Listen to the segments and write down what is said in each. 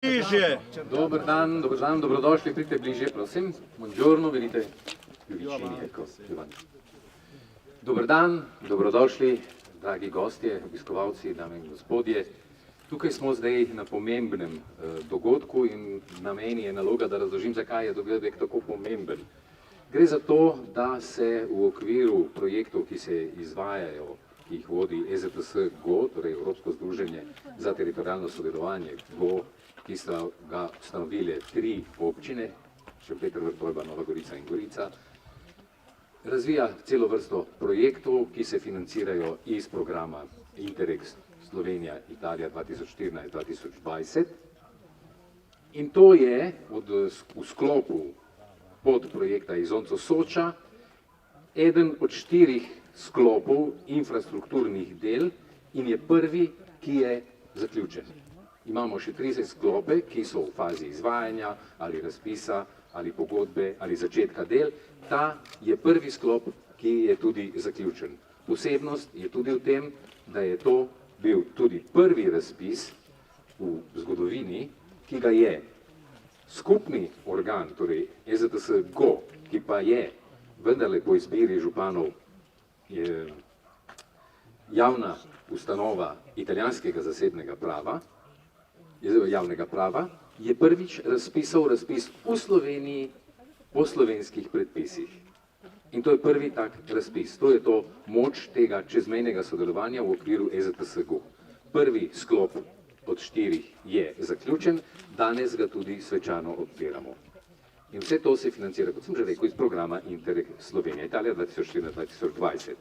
Bližje. Dober dan, dobrodošli, pridite bližje, prosim. Buongiorno, vidite vicini, ecco. Dober dan, dobrodošli, dragi gostje, obiskovalci, dame in gospodje. Tukaj smo zdaj na pomembnem dogodku in na meni je naloga, da razložim, zakaj je dogodek tako pomemben. Gre za to, da se v okviru projektov, ki se izvajajo, ki jih vodi EZTS GO, torej Evropsko združenje za teritorijalno sodelovanje GO, ki sta ga ustanovile 3 občine, Šempeter, Vrtojba, Nova Gorica in Gorica, razvija celo vrsto projektov, ki se financirajo iz programa Interreg Slovenija Italija 2014-2020. In to je v sklopu podprojekta Isonzo Soča eden od 4 sklopov infrastrukturnih del in je prvi, ki je zaključen. Imamo še 30 sklope, ki so v fazi izvajanja ali razpisa ali pogodbe ali začetka del. Ta je prvi sklop, ki je tudi zaključen. Posebnost je tudi v tem, da je to bil tudi prvi razpis v zgodovini, ki ga je skupni organ, torej EZTS GO, ki pa je vendarle po izbiri županov javna ustanova italijanskega zasebnega prava, javnega prava, je prvič razpisal razpis v Sloveniji po slovenskih predpisih. In to je prvi tak razpis. To je to moč tega čezmejnega sodelovanja v okviru EZTS GO. Prvi sklop od 4 je zaključen, danes ga tudi svečano odpiramo. In vse to se financira, kot sem že rekel, iz programa Interreg Slovenija Italija 2014-2020.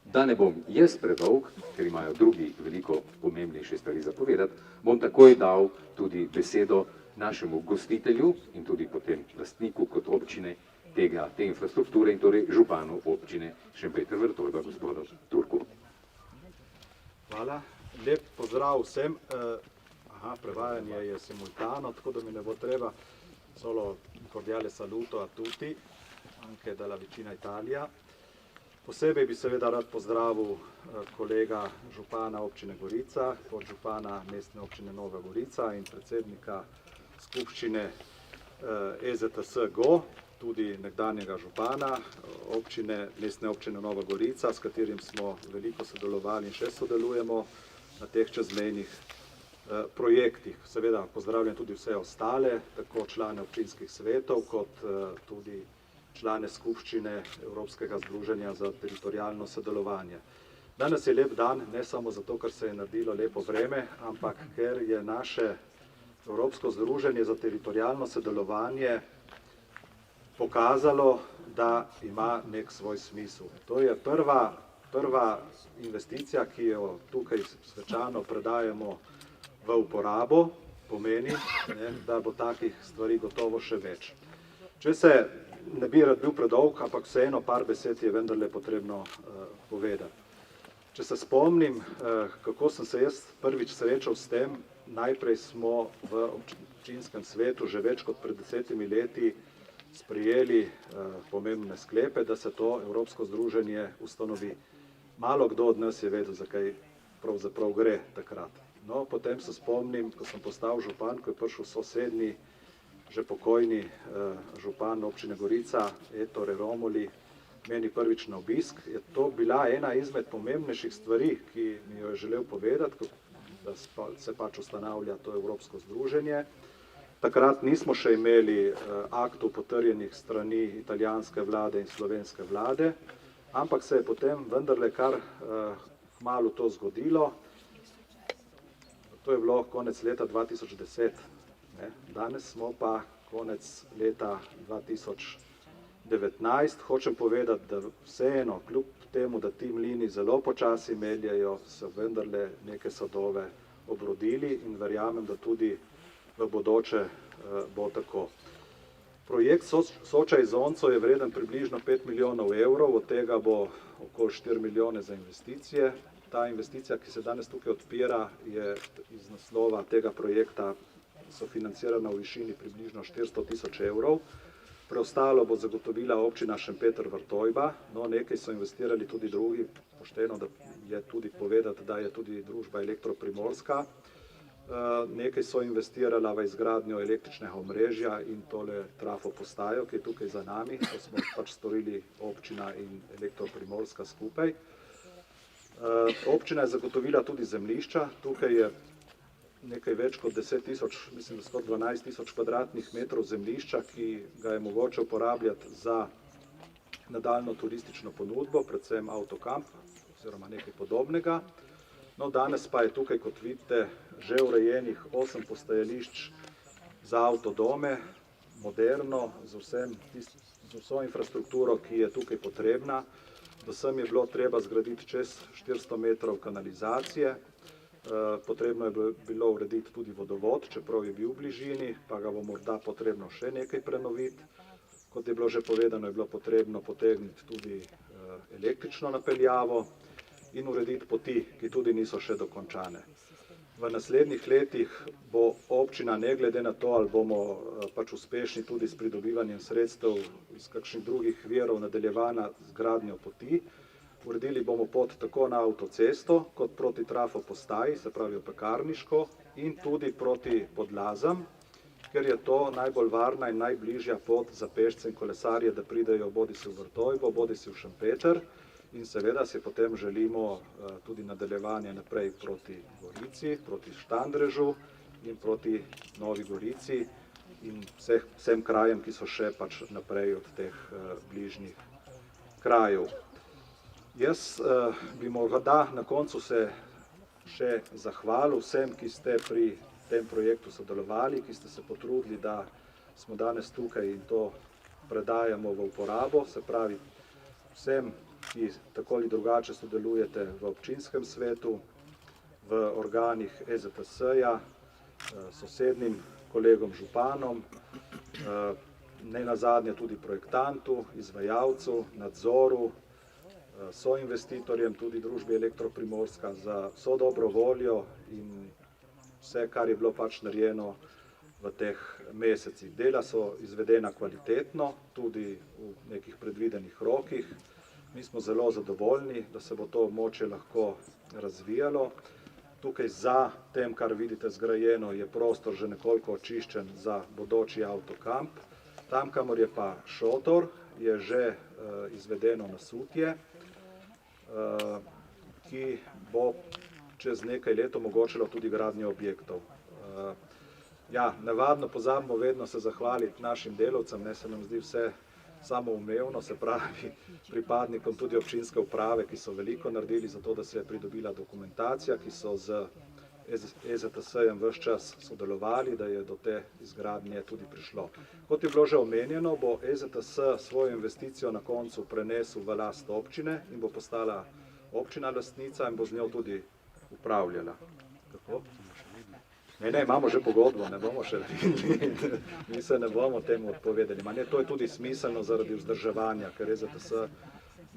Da ne bom jaz predolg, ker imajo drugi veliko pomembnejše stvari za povedati, bom takoj dal tudi besedo našemu gostitelju in tudi potem lastniku kot občine te infrastrukture in torej županu občine Šempeter Vrtojba, gospodu Turku. Hvala, lep pozdrav vsem. Prevajanje je simultano, tako da mi ne bo treba. Solo cordiale saluto a tutti, anche dalla vicina Italia. Posebej bi seveda rad pozdravil kolega župana občine Gorica, podžupana mestne občine Nova Gorica in predsednika skupščine EZTS GO, tudi nekdanjega župana mestne občine Nova Gorica, s katerim smo veliko sodelovali in še sodelujemo na teh čezmejnih projektih. Seveda pozdravljam tudi vse ostale, tako člane občinskih svetov, kot tudi člane skupščine Evropskega združenja za teritorijalno sodelovanje. Danes je lep dan, ne samo zato, ker se je naredilo lepo vreme, ampak ker je naše Evropsko združenje za teritorijalno sodelovanje pokazalo, da ima nek svoj smisel. To je prva investicija, ki jo tukaj svečano predajemo v uporabo, pomeni, da bo takih stvari gotovo še več. Če se ne bi rad bil predolg, ampak vseeno par besed je vendarle potrebno povedati. Če se spomnim, kako sem se jaz prvič srečal s tem, najprej smo v občinskem svetu že več kot pred 10 leti sprejeli pomembne sklepe, da se to Evropsko združenje ustanovi. Malo kdo od nas je vedel, zakaj pravzaprav gre takrat. No, potem se spomnim, ko sem postal župan, ko je prišel sosednji, že pokojni župan občine Gorica, Ettore Romoli, meni prvič na obisk. Je to bila ena izmed pomembnejših stvari, ki mi jo je želel povedati, da se pač ustanavlja to Evropsko združenje. Takrat nismo še imeli aktov potrjenih strani italijanske vlade in slovenske vlade, ampak se je potem vendarle kar kmalu to zgodilo. To je bilo konec leta 2010. Danes smo pa konec leta 2019. Hočem povedati, da vseeno, kljub temu, da ti mlini zelo počasi meljejo, so vendarle neke sadove obrodili in verjamem, da tudi v bodoče bo tako. Projekt Soča Isonzo je vreden približno 5 milijonov evrov, od tega bo okoli 4 milijone za investicije. Ta investicija, ki se danes tukaj odpira, je iz naslova tega projekta sofinancirana v višini približno 400 tisoč evrov. Preostalo bo zagotovila občina Šempeter Vrtojba, no nekaj so investirali tudi drugi, pošteno da je tudi povedati, da je tudi družba Elektro Primorska. nekaj so investirala v izgradnjo električnega omrežja in tole trafo postajo, ki je tukaj za nami. To smo pač storili občina in Elektro-Primorska skupaj. Občina je zagotovila tudi zemljišča. Tukaj je nekaj več kot 10 tisoč, mislim, da skoraj 12 tisoč kvadratnih metrov zemljišča, ki ga je mogoče uporabljati za nadaljno turistično ponudbo, predvsem avtokamp oziroma nekaj podobnega. No, danes pa je tukaj, kot vidite, že urejenih 8 postajališč za avtodome, moderno, z vso infrastrukturo, ki je tukaj potrebna. Do sem je bilo treba zgraditi čez 400 metrov kanalizacije, potrebno je bilo urediti tudi vodovod, čeprav je bil v bližini, pa ga bo morda potrebno še nekaj prenoviti. Kot je bilo že povedano, je bilo potrebno potegniti tudi električno napeljavo in urediti poti, ki tudi niso še dokončane. V naslednjih letih bo občina, ne glede na to, ali bomo pač uspešni tudi s pridobivanjem sredstev iz kakšnih drugih virov, nadaljevala z gradnjo poti. Uredili bomo pot tako na avtocesto, kot proti trafo postaji, se pravi v Pekarniško, in tudi proti Podlazam, ker je to najbolj varna in najbližja pot za pešce in kolesarje, da pridejo bodisi v Vrtojbo, bodisi v Šempeter. In seveda si potem želimo tudi nadaljevanje naprej proti Gorici, proti Štandrežu in proti Novi Gorici in vsem krajem, ki so še pač naprej od teh bližnjih krajev. Jaz bi morda na koncu se še zahvalil vsem, ki ste pri tem projektu sodelovali, ki ste se potrudili, da smo danes tukaj in to predajamo v uporabo, se pravi vsem, ki tako ali drugače sodelujete v občinskem svetu, v organih EZTS-ja, sosednjim kolegom županom, ne nazadnje tudi projektantu, izvajalcu, nadzoru, soinvestitorjem, tudi družbi Elektro-Primorska za vso dobro voljo in vse, kar je bilo pač narejeno v teh mesecih. Dela so izvedena kvalitetno, tudi v nekih predvidenih rokih. Mi smo zelo zadovoljni, da se bo to območje lahko razvijalo. Tukaj za tem, kar vidite zgrajeno, je prostor že nekoliko očiščen za bodoči avtokamp. Tam, kamor je pa šotor, je že izvedeno nasutje, ki bo čez nekaj let omogočilo tudi gradnjo objektov. Ja, navadno pozabimo vedno se zahvaliti našim delavcem, ne, se nam zdi vse samoumevno, se pravi pripadnikom tudi občinske uprave, ki so veliko naredili za to, da se je pridobila dokumentacija, ki so z EZTS-jem ves čas sodelovali, da je do te izgradnje tudi prišlo. Kot je bilo že omenjeno, bo EZTS svojo investicijo na koncu prenesel v last občine in bo postala občina lastnica in bo z njo tudi upravljala. Kako? Ne, imamo že pogodbo, ne bomo še videli, mi se ne bomo temu odpovedali. To je tudi smiselno zaradi vzdrževanja, ker EZTS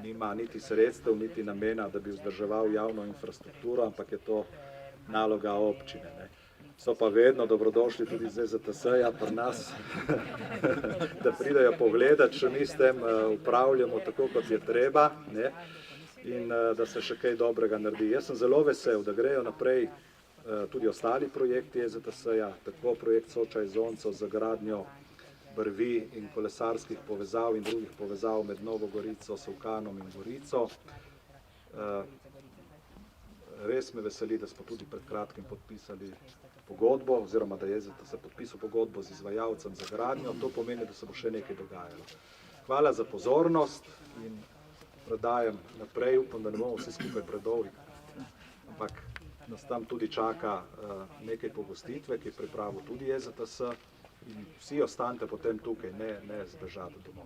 nima niti sredstev, niti namena, da bi vzdrževal javno infrastrukturo, ampak je to naloga občine. Ne. So pa vedno dobrodošli tudi z EZTS-ja pri nas, da pridejo pogledati, če mi s tem upravljamo tako, kot je treba, ne, in da se še kaj dobrega naredi. Jaz sem zelo vesel, da grejo naprej tudi ostali projekti EZTS-ja, tako projekt Soča-Izonco za gradnjo brvi in kolesarskih povezav in drugih povezav med Novo Gorico, Solkanom in Gorico. Res me veseli, da smo tudi pred kratkim podpisali pogodbo, oziroma da je EZTS podpisal pogodbo z izvajalcem za gradnjo. To pomeni, da se bo še nekaj dogajalo. Hvala za pozornost in predajam naprej, upam, da ne bomo vsi skupaj predolgi, ampak nas tam tudi čaka nekaj pogostitve, ki je pripravil tudi EZTS in vsi ostanite potem tukaj, ne zbežati domov.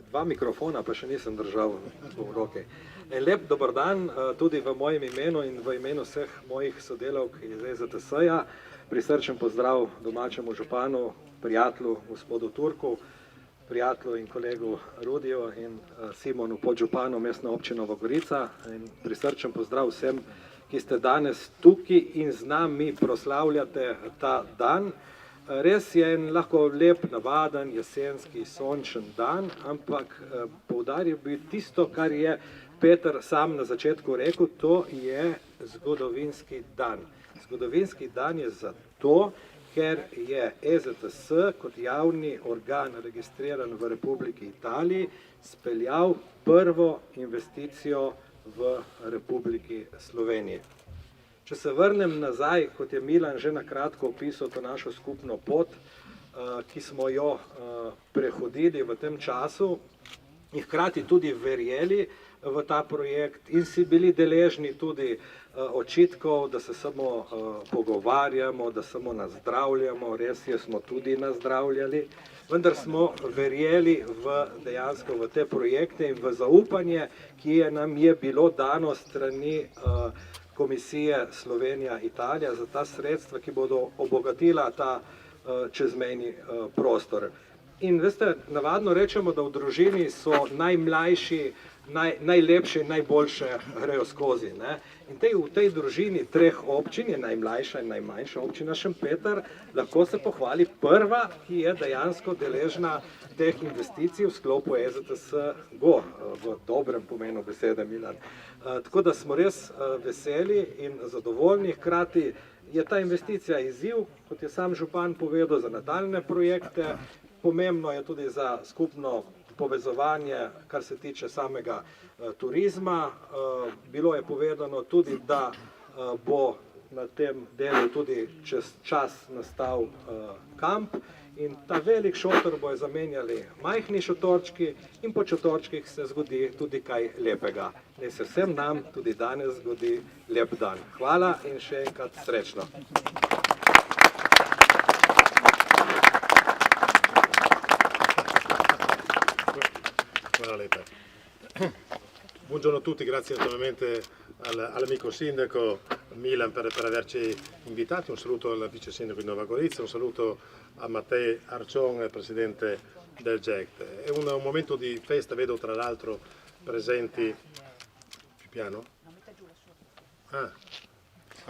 Dva mikrofona, pa še nisem držal v roke. Lep dober dan tudi v mojem imenu in v imenu vseh mojih sodelavk iz EZTS-ja. Prisrčen pozdrav domačemu županu, prijatelju gospodu Turku, prijatelju in kolegu Rudiju in Simonu podžupanu Mestne občine Nova Gorica. In prisrčen pozdrav vsem, ki ste danes tukaj in z nami proslavljate ta dan. Res je en lahko lep, navaden, jesenski, sončen dan, ampak poudaril bi tisto, kar je Peter sam na začetku rekel, to je zgodovinski dan. Zgodovinski dan je zato, ker je EZTS kot javni organ registriran v Republiki Italiji speljal prvo investicijo v Republiki Sloveniji. Če se vrnem nazaj, kot je Milan že na kratko opisal to našo skupno pot, ki smo jo prehodili v tem času in hkrati tudi verjeli v ta projekt in si bili deležni tudi očitkov, da se samo pogovarjamo, da samo nazdravljamo, res je, smo tudi nazdravljali, vendar smo verjeli dejansko v te projekte in v zaupanje, ki nam je bilo dano strani Komisije Slovenija-Italija za ta sredstva, ki bodo obogatila ta čezmejni prostor. In veste, navadno rečemo, da v družini so najmlajši, najlepše in najboljše grejo skozi. In v tej družini treh občin je najmlajša in najmanjša občina Šempeter, lahko se pohvali prva, ki je dejansko deležna teh investicij v sklopu EZTS Go, v dobrem pomenu besede, Milan. Tako da smo res veseli in zadovoljni, hkrati je ta investicija izziv, kot je sam župan povedal, za nadaljne projekte, pomembno je tudi za skupno povezovanje, kar se tiče samega turizma. Bilo je povedano tudi, da bo na tem delu tudi čez čas nastal kamp in ta velik šotor bojo zamenjali majhni šotorčki in po šotorčkih se zgodi tudi kaj lepega. Naj se vsem nam tudi danes zgodi lep dan. Hvala in še enkrat srečno. Hvala lepa. Buongiorno a tutti, grazie naturalmente all'amico sindaco Milan per averci invitati, un saluto al vice sindaco di Nova Gorizia, un saluto a Matteo Arcion, presidente del GECT. È un momento di festa, vedo tra l'altro presenti... Più piano?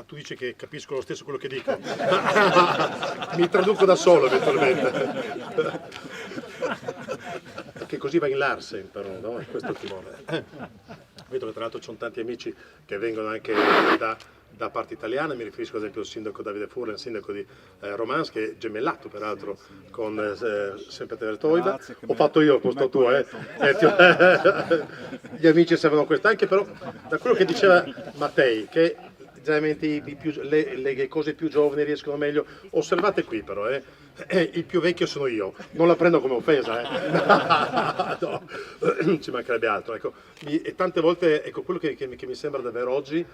Tu dici che capisco lo stesso quello che dico. Mi traduco da solo eventualmente. Che così va in Larsen però, no? Questo è il timore. Vedo che tra l'altro ci sono tanti amici che vengono anche da parte italiana, mi riferisco ad esempio al sindaco Davide Furlan, il sindaco di Romans, che è gemellato peraltro con Sempetertoida. Ho fatto io al posto tuo, Gli amici servono questo, anche però da quello che diceva Mattei, che generalmente le cose più giovani riescono meglio, osservate qui però, il più vecchio sono io, non la prendo come offesa, no, ci mancherebbe altro, ecco. E tante volte, ecco, quello che mi sembra davvero oggi,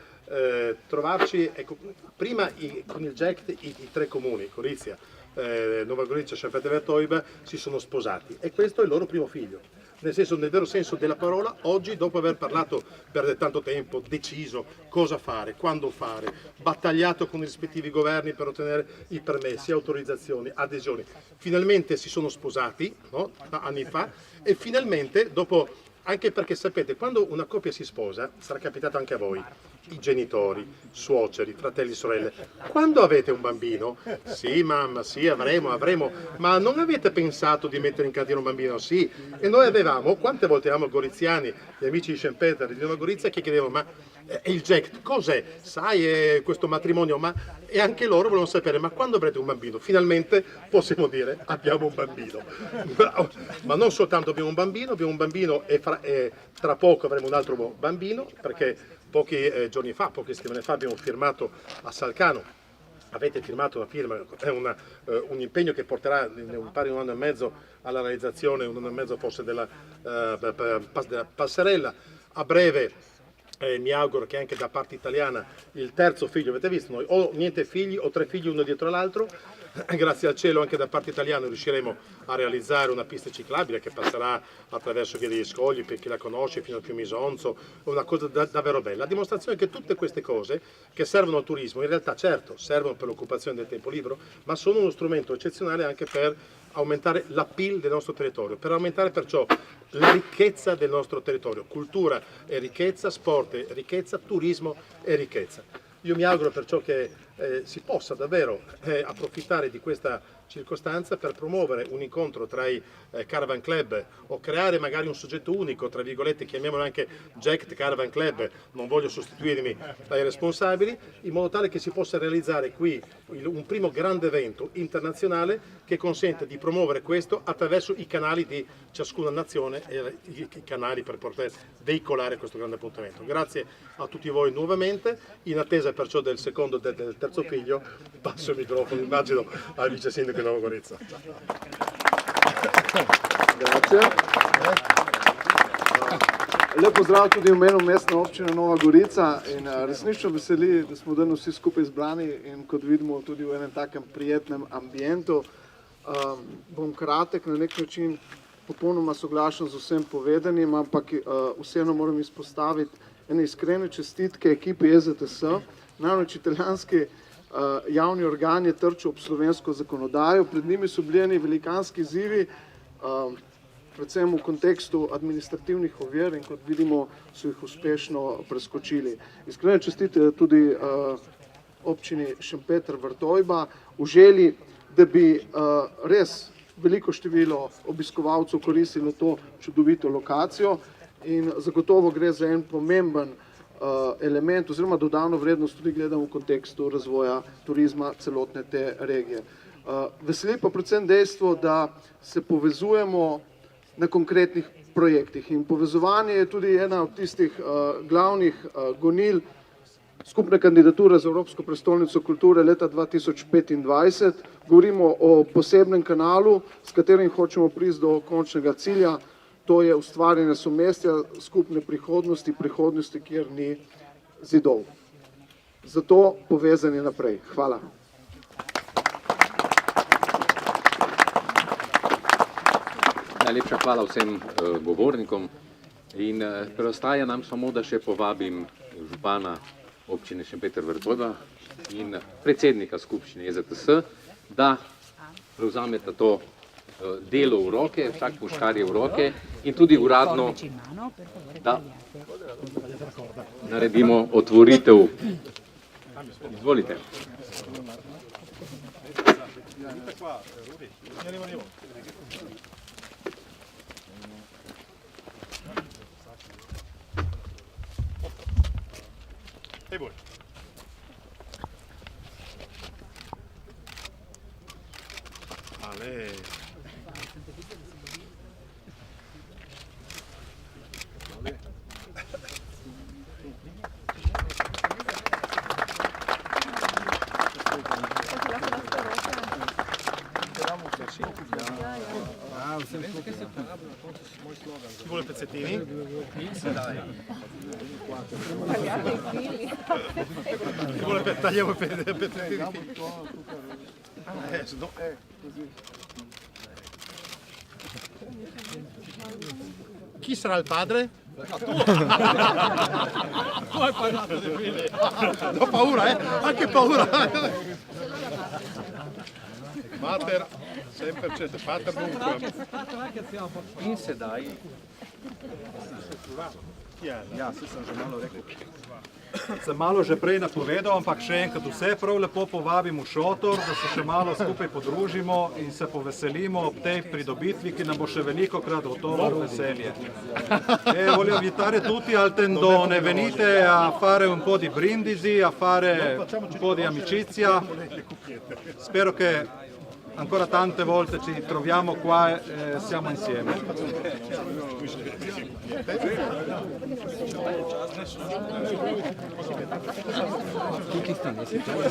trovarci, ecco, prima con il GECT i tre comuni, Gorizia, Nova Gorizia e Sempetertoida, si sono sposati e questo è il loro primo figlio. Nel vero senso della parola, oggi dopo aver parlato per tanto tempo, deciso cosa fare, quando fare, battagliato con i rispettivi governi per ottenere i permessi, autorizzazioni, adesioni, finalmente si sono sposati, no? Anni fa, e finalmente dopo, anche perché sapete, quando una coppia si sposa, sarà capitato anche a voi, i genitori, suoceri, fratelli, sorelle, quando avete un bambino, sì mamma, sì avremo, ma non avete pensato di mettere in cantina un bambino? Sì, e noi avevamo, quante volte avevamo goriziani, gli amici di Sempeter, di Nova Gorizia, che chiedevano, ma il GECT cos'è? Sai questo matrimonio? E anche loro volevano sapere, ma quando avrete un bambino? Finalmente possiamo dire, abbiamo un bambino. Ma non soltanto abbiamo un bambino e tra poco avremo un altro bambino, perché pochi giorni fa, poche settimane fa abbiamo firmato a Salcano, avete firmato una firma, è un impegno che porterà pari un anno e mezzo alla realizzazione, un anno e mezzo forse della passerella, a breve mi auguro che anche da parte italiana il terzo figlio, avete visto noi, o niente figli o tre figli uno dietro l'altro, grazie al cielo anche da parte italiana riusciremo a realizzare una pista ciclabile che passerà attraverso Via degli Scogli, per chi la conosce, fino al fiume Isonzo, una cosa davvero bella, a dimostrazione che tutte queste cose che servono al turismo, in realtà certo servono per l'occupazione del tempo libero, ma sono uno strumento eccezionale anche per aumentare l'appeal del nostro territorio, per aumentare perciò la ricchezza del nostro territorio, cultura e ricchezza, sport e ricchezza, turismo e ricchezza. Io mi auguro perciò che si possa davvero approfittare di questa circostanza per promuovere un incontro tra i Caravan Club o creare magari un soggetto unico, tra virgolette, chiamiamolo anche Jacked Caravan Club, non voglio sostituirmi dai responsabili, in modo tale che si possa realizzare qui un primo grande evento internazionale che consente di promuovere questo attraverso i canali di ciascuna nazione e i canali per poter veicolare questo grande appuntamento. Grazie a tutti voi nuovamente, in attesa perciò del secondo e del terzo figlio, passo il microfono, immagino, al vice sindaco di Nova Gorica. Grazie. Lep pozdrav tudi v imenu mestne občine Nova Gorica in resnično veseli, da smo danes vsi skupaj zbrani in kot vidimo tudi v enem takem prijetnem ambientu. Bom kratek, na nek način popolnoma soglašam z vsem povedanim, ampak vseeno moram izpostaviti ene iskrene čestitke ekipi EZTS. Namreč italijanski javni organ je trčil ob slovensko zakonodajo, pred njimi so bili eni velikanski izzivi, predvsem v kontekstu administrativnih ovir in kot vidimo so jih uspešno preskočili. Iskrene čestitke tudi občini Šempeter Vrtojba v želji, da bi res veliko število obiskovalcev koristilo to čudovito lokacijo in zagotovo gre za en pomemben element oziroma dodano vrednost tudi gledamo v kontekstu razvoja turizma celotne te regije. Veseli pa predvsem dejstvo, da se povezujemo na konkretnih projektih in povezovanje je tudi ena od tistih glavnih gonil skupne kandidature za Evropsko prestolnico kulture leta 2025. Govorimo o posebnem kanalu, s katerim hočemo priti do končnega cilja, to je ustvarjanje somestja skupne prihodnosti, kjer ni zidov. Zato povezanje naprej. Hvala. Najlepša hvala vsem govornikom in preostaja nam samo, da še povabim župana občine Šempeter Vrtojba in predsednika skupščine EZTS, da prevzameta to delo v roke, vsak po škarje v roke in tudi uradno, da naredimo otvoritev. Izvolite. Chi vuole pezzettini? Chi vuole tagliamo i pezzettini? No. Chi sarà il padre? Tu hai parlato dei figli. Ho paura, anche paura. Mater, sempre c'è, pater dunque. In sedaj. Ja, saj sem že malo rekel. Sem malo že prej napovedal, ampak še enkrat vse prav lepo povabim v šotor, da se še malo skupaj podružimo in se poveselimo ob tej pridobitvi, ki nam bo še velikokrat gotovo veselje. Voglio invitare tutti al tendone, venite a fare un po' di brindisi, a fare un po' di amicizia. Spero che ancora tante volte ci troviamo qua e siamo insieme. Tutti stanno, si trova